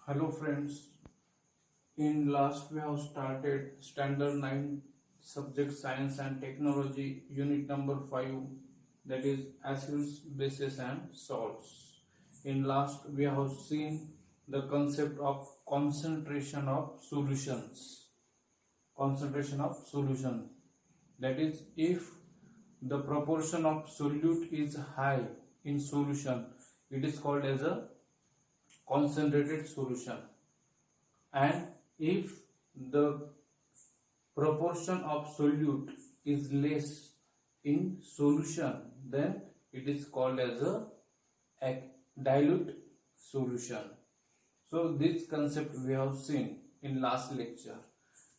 Hello friends, in last we have started standard 9 subject science and technology unit number 5, that is acids, bases and salts. In last we have seen the concept of concentration of solutions. Concentration of solution, that is if the proportion of solute is high in solution, it is called as a concentrated solution, and if the proportion of solute is less in solution, then it is called as a dilute solution. So this concept we have seen in last lecture.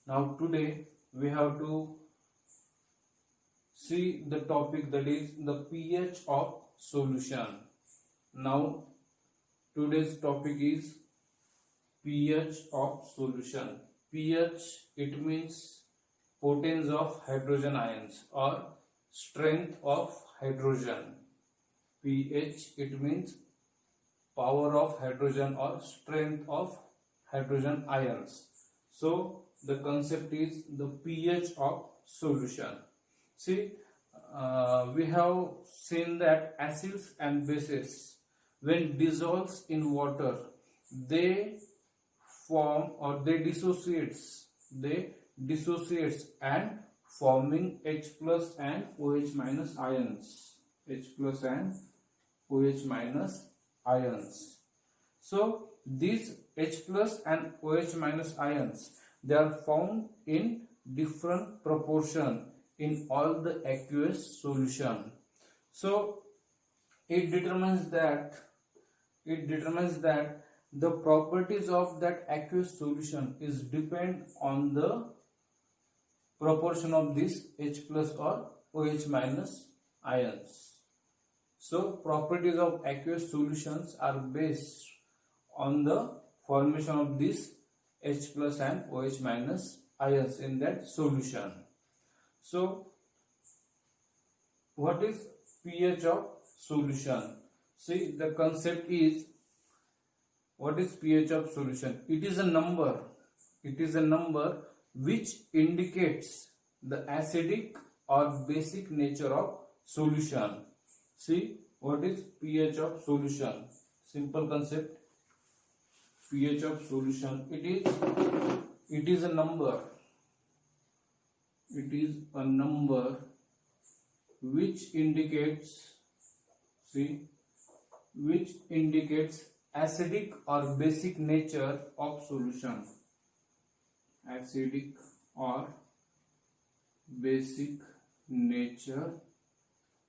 Now today we have to see the topic, that is the pH of solution. Now today's topic is pH of solution. pH, it means potence of hydrogen ions or strength of hydrogen. pH, it means power of hydrogen or strength of hydrogen ions. So the concept is the pH of solution. See, we have seen that acids and bases, when dissolves in water, they form or they dissociates and forming H plus and OH minus ions. H plus and OH minus ions. So these H plus and OH minus ions, they are found in different proportion in all the aqueous solution. So it determines that the properties of that aqueous solution is depend on the proportion of this H plus or OH minus ions. So properties of aqueous solutions are based on the formation of this H plus and OH minus ions in that solution. So what is pH of solution? See, the concept is, what is pH of solution? It is a number. It is a number which indicates the acidic or basic nature of solution. See, what is pH of solution? Simple concept. pH of solution, it is a number. It is a number which indicates, acidic or basic nature of solution. Acidic or basic nature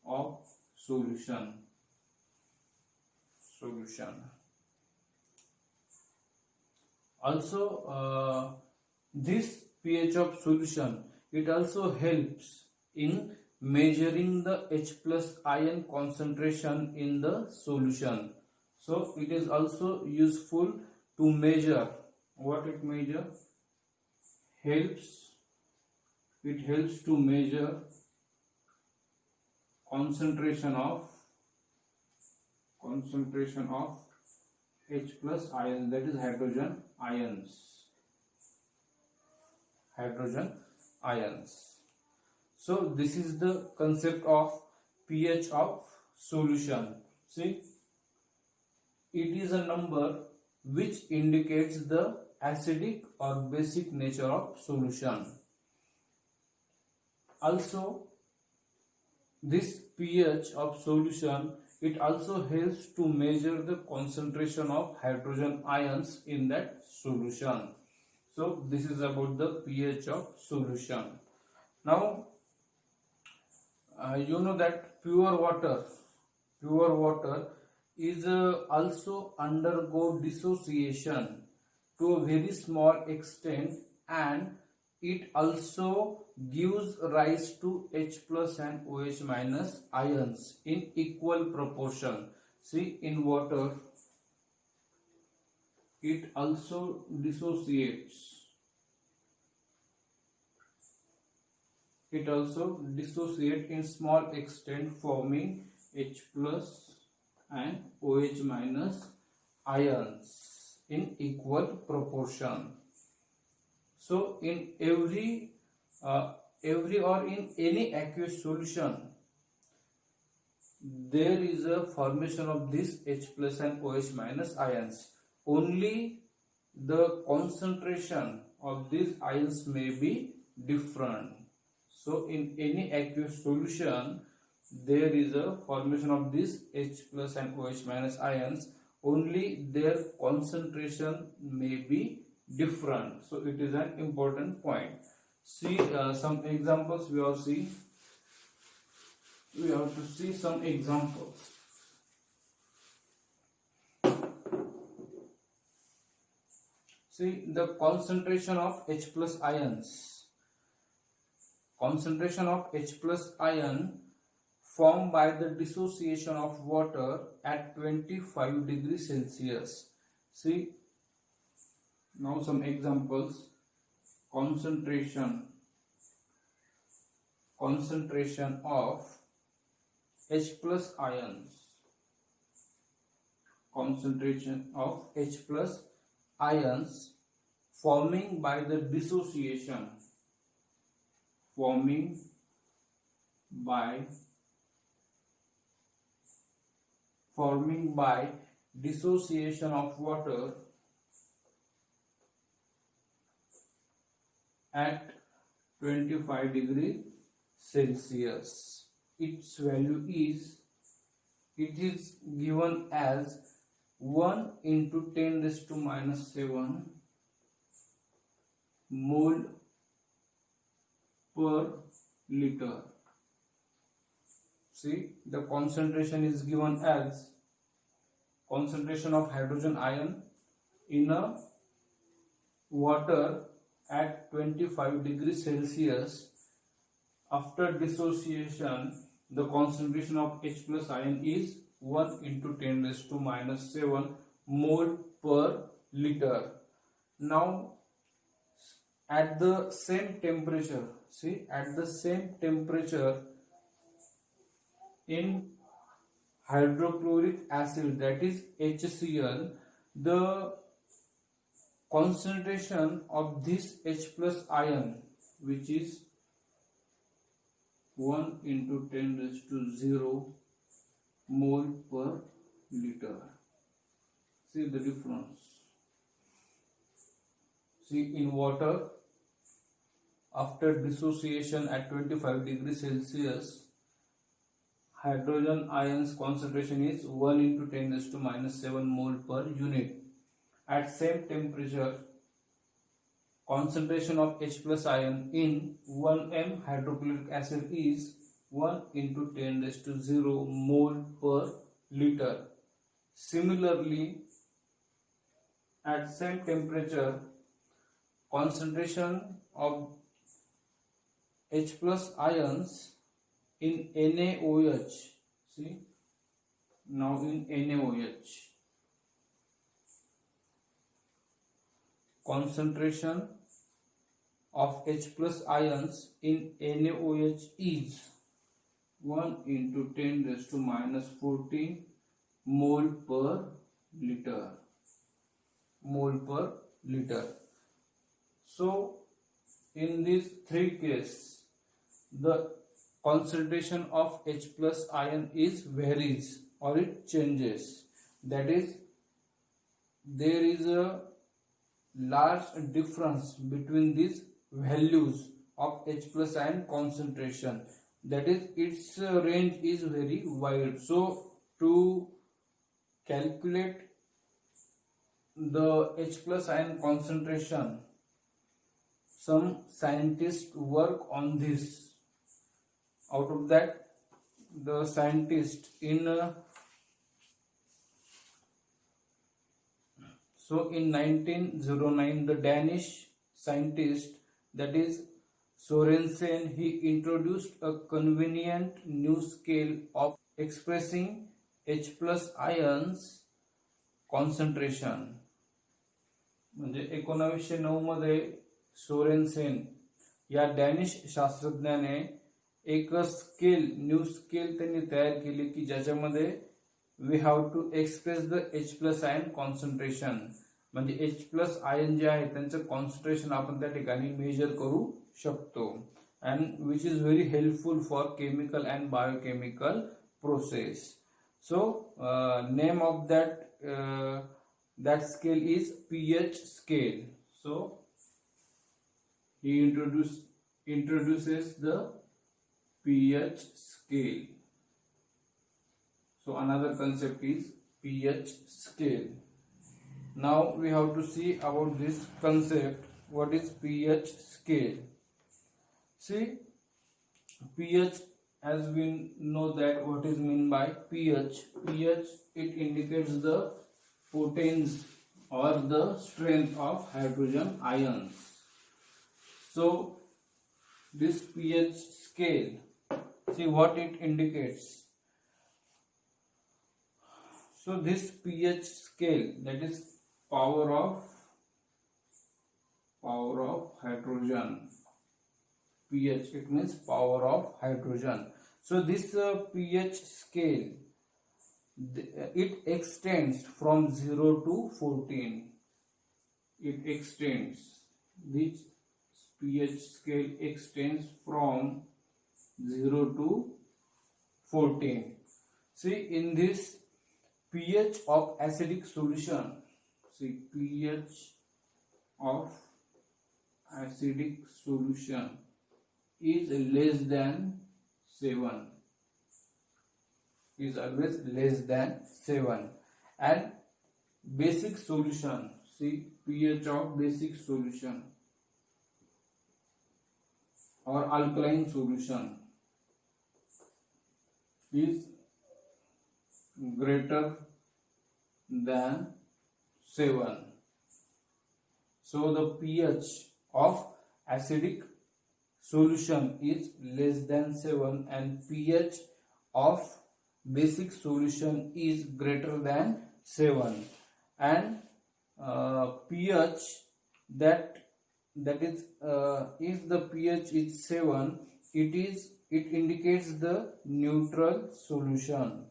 of solution. Also, this pH of solution, it also helps in measuring the H plus ion concentration in the solution. So it is also useful to measure. What it measures? It helps to measure concentration of H plus ion, that is hydrogen ions. So this is the concept of pH of solution. See, it is a number which indicates the acidic or basic nature of solution. Also, this pH of solution, it also helps to measure the concentration of hydrogen ions in that solution. So this is about the pH of solution. Now you know that pure water is also undergo dissociation to a very small extent, and it also gives rise to H plus and OH minus ions in equal proportion. See, in water it also dissociates. It also dissociates in small extent, forming H plus and OH minus ions in equal proportion. So in every or in any aqueous solution, there is a formation of this H plus and OH minus ions. Only the concentration of these ions may be different. So in any aqueous solution, there is a formation of this H plus and OH minus ions. Only their concentration may be different. So it is an important point. See some examples. We have to see some examples. See the concentration of H plus ions. Concentration of H plus ion formed by the dissociation of water at 25 degrees Celsius. See now some examples. Concentration of H plus ions. Concentration of H plus ions forming by the dissociation. Forming by dissociation of water at 25 degrees Celsius. Its value is, it is given as 1 into 10 raised to minus 7 mole per liter. See, the concentration is given as concentration of hydrogen ion in a water at 25 degrees Celsius. After dissociation, the concentration of H plus ion is 1 into 10 raised to minus 7 mole per liter. Now, at the same temperature, in hydrochloric acid, that is HCl, the concentration of this H plus ion, which is 1 into 10 raised to 0 mole per liter. See the difference. See, in water, after dissociation at 25 degrees Celsius, hydrogen ions concentration is 1 into 10 raised to minus 7 mole per unit. At same temperature, concentration of H plus ion in 1 m hydrochloric acid is 1 into 10 raised to 0 mole per liter. Similarly, at same temperature, concentration of H plus ions in NaOH. See, now in NaOH, concentration of H plus ions in NaOH is 1 into 10 raised to minus 14 mole per liter. So, in these three cases, the concentration of H plus ion is varies or it changes. That is, there is a large difference between these values of H plus ion concentration. That is, its range is very wide. So, to calculate the H plus ion concentration, some scientists work on this. Out of that, the scientist in 1909, the Danish scientist, that is Sorensen, he introduced a convenient new scale of expressing H plus ions concentration. म्हणजे 1909 मध्ये सोरेनसेन या Danish शास्त्रज्ञाने एक new scale त्यांनी तयार केली की ज्याच्यामध्ये we have to express the H plus ion concentration. म्हणजे H+ आयन जे आहे त्यांचं कॉन्सन्ट्रेशन आपण त्या ठिकाणी मेजर करू शकतो. And which is very helpful for chemical and biochemical process. So name of that scale is pH scale. So he introduces the pH scale. So another concept is pH scale. Now we have to see about this concept. What is pH scale? See, pH, as we know that what is mean by pH. pH, it indicates the potence or the strength of hydrogen ions. So this pH scale, see what it indicates. So this pH scale, that is power of hydrogen. pH, it means power of hydrogen. So this pH scale, it extends from 0 to 14. It extends, this pH scale extends from 0 to 14. See, in this pH of acidic solution, see, pH of acidic solution is less than 7, is always less than 7. And basic solution, see, pH of basic solution or alkaline solution is greater than 7. So the pH of acidic solution is less than 7 and pH of basic solution is greater than 7. And pH that is if the pH is 7, it indicates the neutral solution.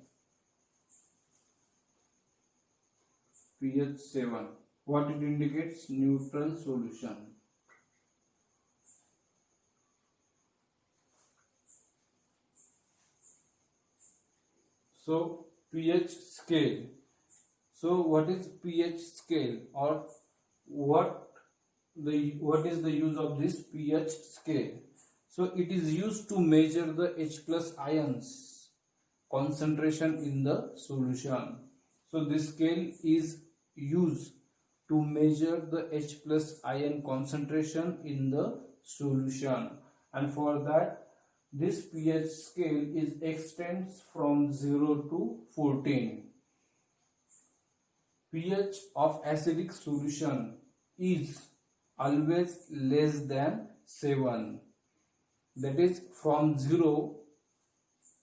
pH 7, what it indicates? Neutral solution. So pH scale. So what is pH scale, or what is the use of this pH scale? So it is used to measure the H+ ions concentration in the solution. So this scale is used to measure the H+ ion concentration in the solution, and for that this pH scale is extends from 0 to 14. pH of acidic solution is always less than 7. That is from 0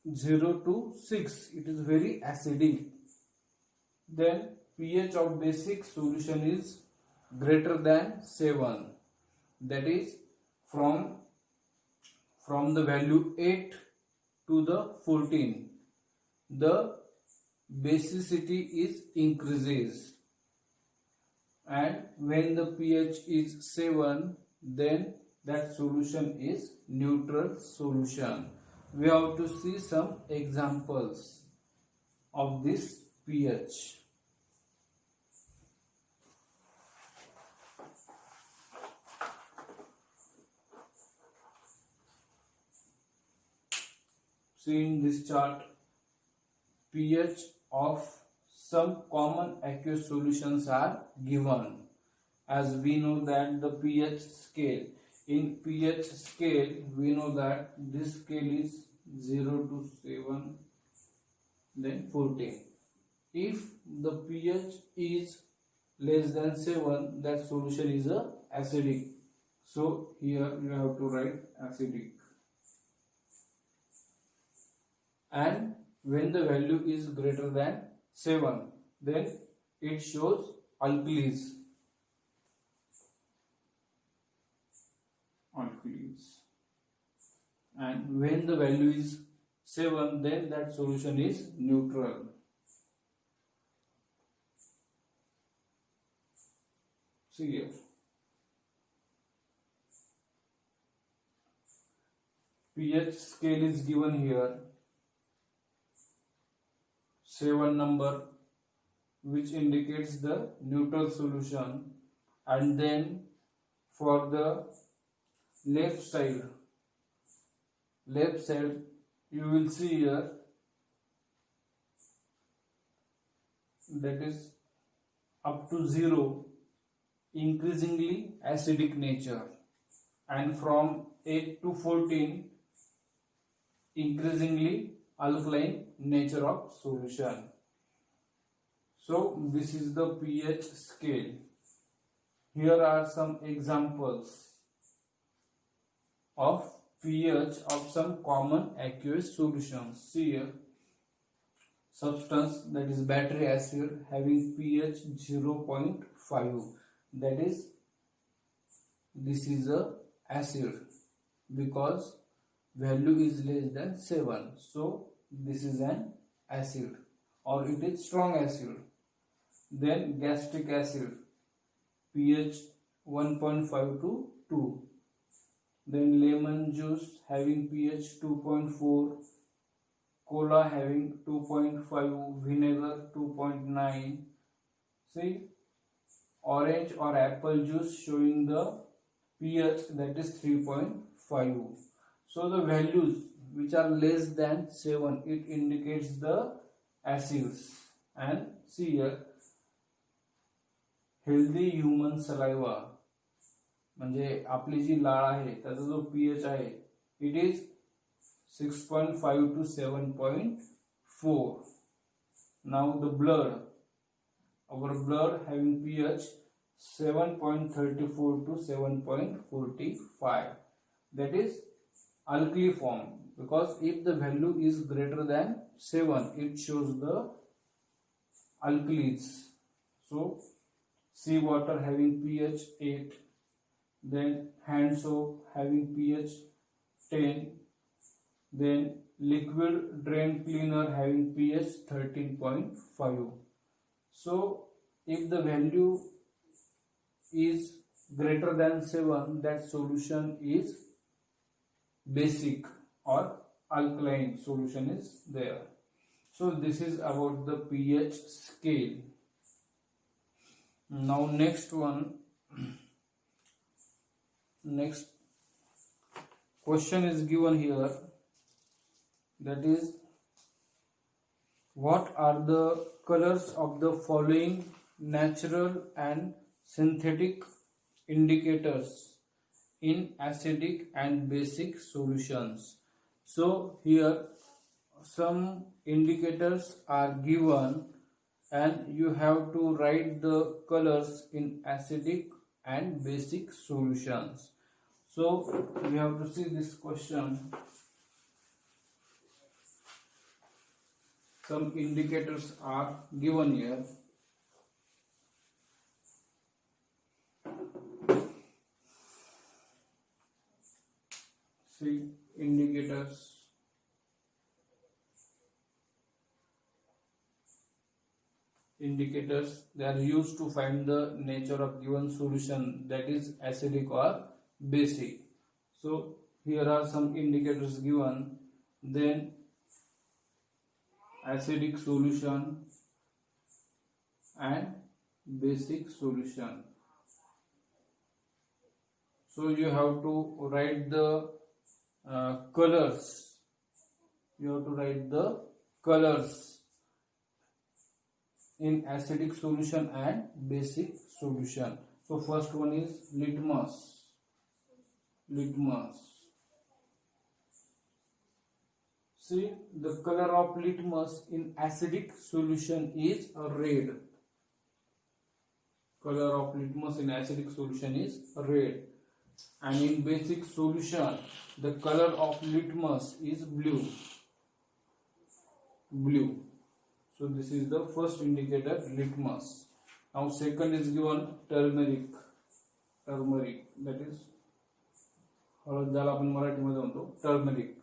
to 6, it is very acidic. Then pH of basic solution is greater than 7. That is from the value 8 to the 14, the basicity is increases, and when the pH is 7, then that solution is neutral solution. We have to see some examples of this pH. See in this chart, pH of some common aqueous solutions are given. As we know that the pH scale, in pH scale we know that this scale is 0 to 7, then 14. If the pH is less than 7, that solution is acidic. So here you have to write acidic. And when the value is greater than 7, then it shows alkalis. And when the value is 7, then that solution is neutral. See here. pH scale is given here. 7 number, which indicates the neutral solution, and then for the left side you will see here that is up to 0 increasingly acidic nature, and from 8 to 14 increasingly alkaline nature of solution. So this is the pH scale. Here are some examples of pH of some common aqueous solutions. See here, substance that is battery acid having pH 0.5, that is, this is a acid because value is less than 7, so this is an acid or it is strong acid. Then gastric acid, pH 1.5 to 2. Then lemon juice having pH 2.4, cola having 2.5, vinegar 2.9. See, orange or apple juice showing the pH that is 3.5. So the values which are less than 7, it indicates the acids. And see here, healthy human saliva, म्हणजे आपली जी लाळ आहे त्याचा जो pH आहे it is 6.5 to 7.4. Now the blood, our blood having pH 7.34 to 7.45, that is alkali form, because if the value is greater than 7 it shows the alkalis. So sea water having pH 8, then hand soap having pH 10, then liquid drain cleaner having pH 13.5. So if the value is greater than 7, that solution is basic or alkaline solution is there. So this is about the pH scale. Now next question is given here, that is, what are the colors of the following natural and synthetic indicators in acidic and basic solutions? So here some indicators are given and you have to write the colors in acidic and basic solutions. So we have to see this question. Some indicators are given here. See, indicators. Indicators, they are used to find the nature of given solution, that is acidic or basic. So here are some indicators given. Then acidic solution and basic solution. So you have to write the colors. You have to write the colors in acidic solution and basic solution. So first one is litmus. Litmus. See, the color of litmus in acidic solution is red. Color of litmus in acidic solution is red. And in basic solution, the color of litmus is blue. Blue. So this is the first indicator, litmus. Now second is given turmeric. Turmeric, that is हळद ज्याला आपण मराठीमध्ये म्हणतो turmeric.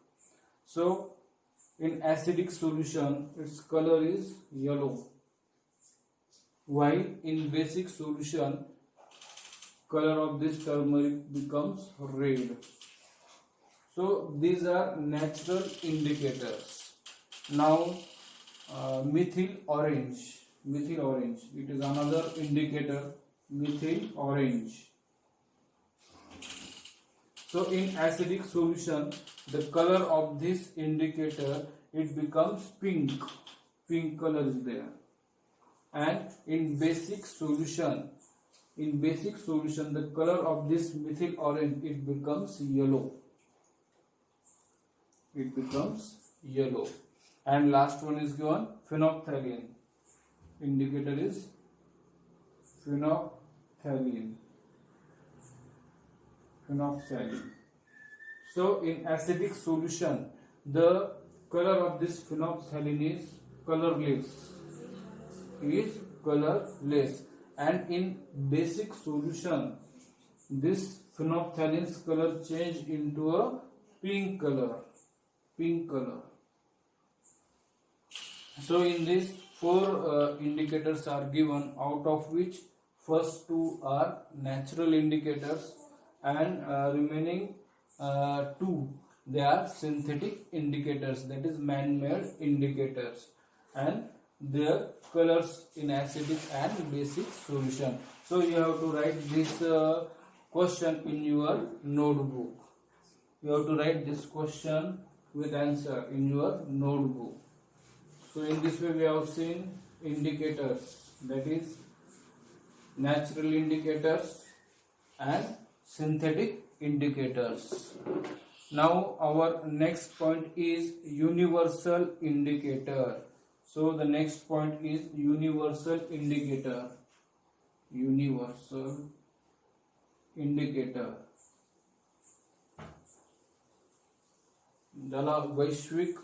So in acidic solution its color is yellow, while in basic solution color of this turmeric becomes red. So these are natural indicators. Now methyl orange, it is another indicator, methyl orange. So in acidic solution, the color of this indicator, it becomes pink color is there. And in basic solution, the color of this methyl orange, it becomes yellow. And last one is given phenolphthalein. Indicator is phenolphthalein. So in acidic solution, the color of this phenolphthalein is colorless. And in basic solution, this phenolphthaleine's color change into a pink color. So in this 4 indicators are given, out of which first 2 are natural indicators and remaining 2 they are synthetic indicators, that is man-made indicators, and their colors in acidic and basic solution. So you have to write this question in your notebook. You have to write this question with answer in your notebook. So in this way we have seen indicators, that is natural indicators and synthetic indicators. Now our next point is universal indicator. So the next point is universal indicator. ज्याला वैश्विक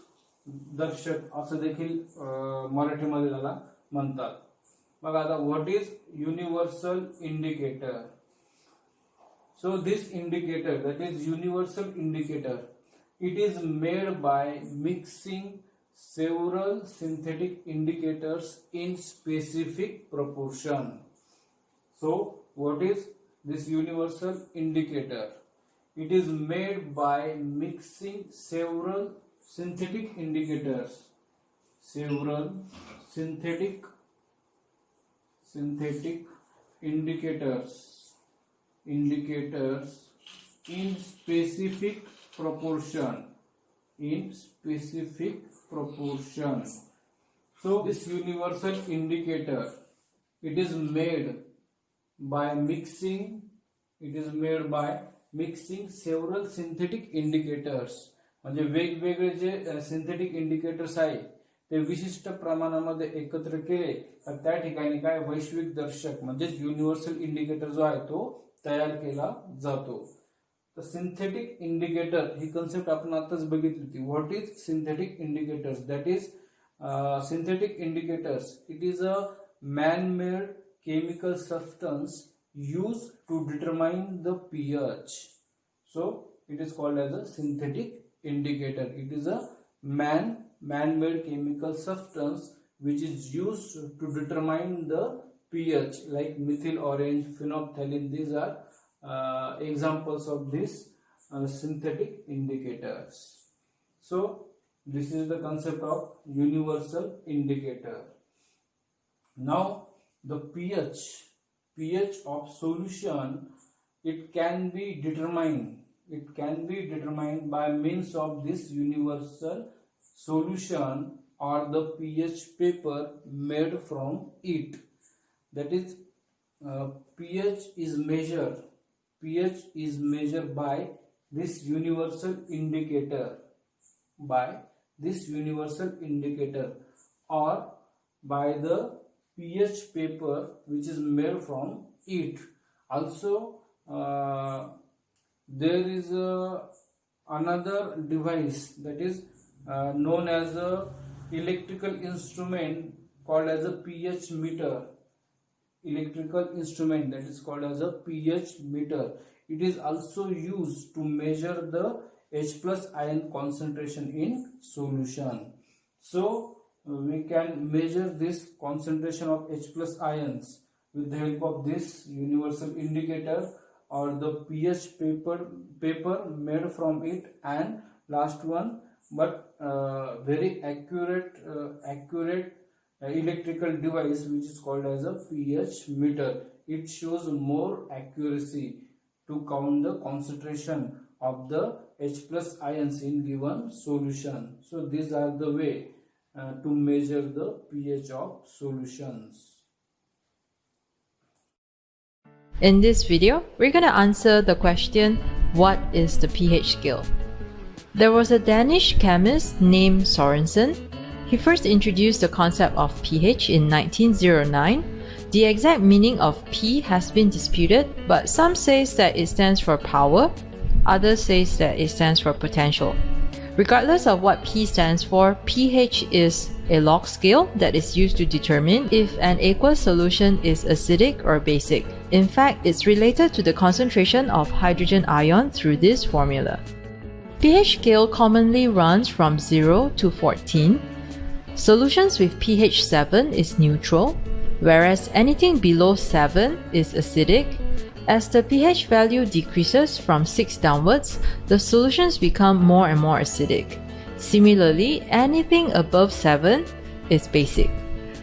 दर्शक असं देखील मराठीमध्ये त्याला म्हणतात. बघा आता what is universal indicator. So this indicator, that is universal indicator, it is made by mixing several synthetic indicators in specific proportion. So what is this universal indicator? It is made by mixing several synthetic indicators, indicators in specific proportion. So this universal indicator, it is made by mixing several synthetic indicators. म्हणजे वेगवेगळे जे synthetic indicators आहे ते विशिष्ट प्रमाणामध्ये एकत्र केले तर त्या ठिकाणी काय वैश्विक दर्शक म्हणजे युनिव्हर्सल इंडिकेटर जो आहे तो तयार केला जातो. तर सिंथेटिक इंडिकेटर ही कन्सेप्ट आपण आताच बघितली होती. What is synthetic indicators? That is synthetic indicators, it is a man-made chemical substance used to determine the pH. So it is called as a synthetic indicator. It is a man-made chemical substance which is used to determine the pH, like methyl orange, phenolphthalein. These are examples of these synthetic indicators. So this is the concept of universal indicator. Now the pH of solution, it can be determined by means of this universal solution or the pH paper made from it. That is pH is measured by this universal indicator, or by the pH paper which is made from it. Also there is another device that is known as a electrical instrument called as a pH meter. Electrical instrument that is called as a pH meter. It is also used to measure the H plus ion concentration in solution. So we can measure this concentration of H plus ions with the help of this universal indicator or the pH paper made from it, and last one, but very accurate electrical device which is called as a pH meter. It shows more accuracy to count the concentration of the H plus ions in given solution. So these are the way to measure the pH of solutions. In this video, we're going to answer the question, what is the pH scale? There was a Danish chemist named Sorensen. He first introduced the concept of pH in 1909. The exact meaning of P has been disputed, but some say that it stands for power, others say that it stands for potential. Regardless of what P stands for, pH is a log scale that is used to determine if an aqueous solution is acidic or basic. In fact, it's related to the concentration of hydrogen ion through this formula. pH scale commonly runs from 0 to 14. Solutions with pH 7 is neutral, whereas anything below 7 is acidic. As the pH value decreases from 6 downwards, the solutions become more and more acidic. Similarly, anything above 7 is basic.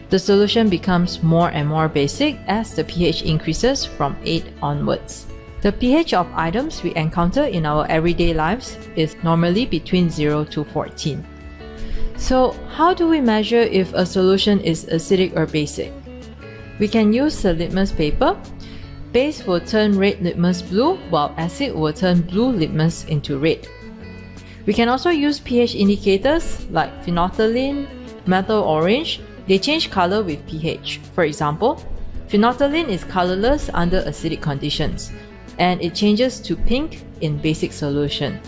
The solution becomes more and more basic as the pH increases from 8 onwards. The pH of items we encounter in our everyday lives is normally between 0 to 14. So, how do we measure if a solution is acidic or basic? We can use the litmus paper. Base will turn red litmus blue, while acid will turn blue litmus into red. We can also use pH indicators like phenolphthalein, methyl orange. They change color with pH. For example, phenolphthalein is colorless under acidic conditions, and it changes to pink in basic solution.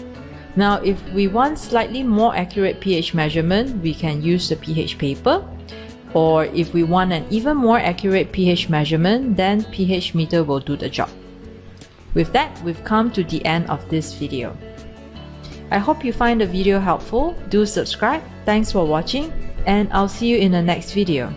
Now, if we want slightly more accurate pH measurement, we can use the pH paper. Or if we want an even more accurate pH measurement, then pH meter will do the job. With that, we've come to the end of this video. I hope you find the video helpful. Do subscribe. Thanks for watching, and I'll see you in the next video.